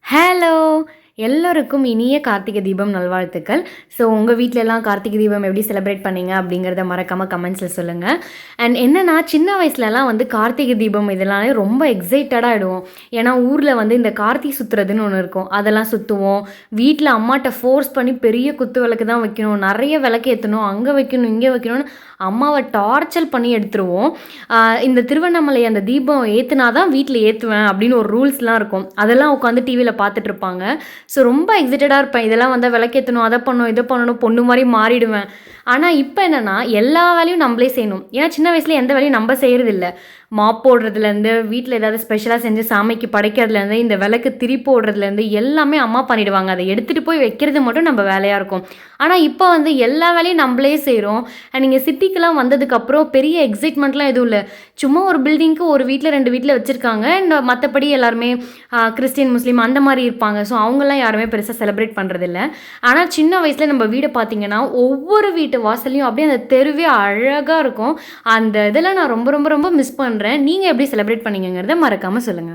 Hello! எல்லோருக்கும் இனிய கார்த்திகை தீபம் நல்வாழ்த்துக்கள். ஸோ உங்க வீட்லலாம் கார்த்திகை தீபம் எப்படி செலிப்ரேட் பண்ணீங்க? அப்படிங்கிறத மறக்காம கமெண்ட்ஸ்ல சொல்லுங்க. அண்ட் என்னன்னா, சின்ன வயசுலலாம் வந்து கார்த்திகை தீபம் இதெல்லாமே ரொம்ப எக்ஸைட்டடா ஆயிடுவோம். ஏன்னா, ஊர்ல வந்து இந்த கார்த்தி சுத்துறதுன்னு ஒண்ணு இருக்கும். அதெல்லாம் சுத்துவோம். வீட்ல அம்மாட்ட ஃபோர்ஸ் பண்ணி பெரிய குத்து விளக்கு தான் வைக்கணும். நெறைய விளக்கு ஏத்தணும். அங்க வைக்கணும், இங்க வைக்கணும்னு அம்மாவ டார்ச்சர் பண்ணி எடுத்துருவோம். ஆ இந்த திருவண்ணாமலை அந்த தீபம் ஏத்துனா தான் வீட்ல ஏத்துவேன் அப்படின்னு ஒரு ரூல்ஸ்லாம் இருக்கும். அதெல்லாம் உட்காந்து டிவில பார்த்துட்டுருப்பாங்க. ஸோ ரொம்ப எக்ஸைட்டடா இருப்பேன். இதெல்லாம் வந்தா விளக்கேத்தணும், அத பண்ணணும், இத பண்ணணும், பொண்ணு மாரி மாறிடுவேன். ஆனா, இப்ப என்னன்னா, எல்லா வேலையும் நம்பளே செய்யணும். ஏன்னா, சின்ன வயசுல எந்த வேலையும் நம்ப செய்றதில்ல. மாப் போடுறதுலேருந்து, வீட்ல ஏதாவது ஸ்பெஷலா செஞ்சு சாமிக்கு படைக்கிறதுலேருந்து, இந்த விளக்கு திரி போடுறதுலேருந்து எல்லாமே அம்மா பண்ணிடுவாங்க. அத எடுத்துட்டு போய் வைக்கிறது மட்டும் நம்ப வேலையா இருக்கும். ஆனா, இப்ப வந்து எல்லா வேலையும் நம்பளே செய்றோம். அண்ட் இங்க சிட்டிக்குலாம் வந்ததுக்கப்புறம் பெரிய எக்ஸைட்மெண்ட்லாம் எதுவும் இல்ல. சும்மா ஒரு பில்டிங்க்கு ஒரு வீட்ல 2 வீட்ல வச்சிருக்காங்க. அண்ட் மத்தபடி எல்லாருமே கிறிஸ்டியன், முஸ்லீம் அந்த மாரி இருப்பாங்க. ஸோ அவங்கலாம் யாருமே பெருசா செலிப்ரேட் பண்றதில்ல. ஆனா, சின்ன வயசுல நம்ம வீட பார்த்தீங்கன்னா, ஒவ்வொரு வீட்டு வாசல்லயும் அப்படியே அந்த தெருவே அழகா இருக்கும். அந்த இதெல்லாம் நான் ரொம்ப ரொம்ப ரொம்ப மிஸ் பண்றேன். நீங்க எப்படி செலிப்ரேட் பண்ணீங்கங்கிறத மறக்காம சொல்லுங்க.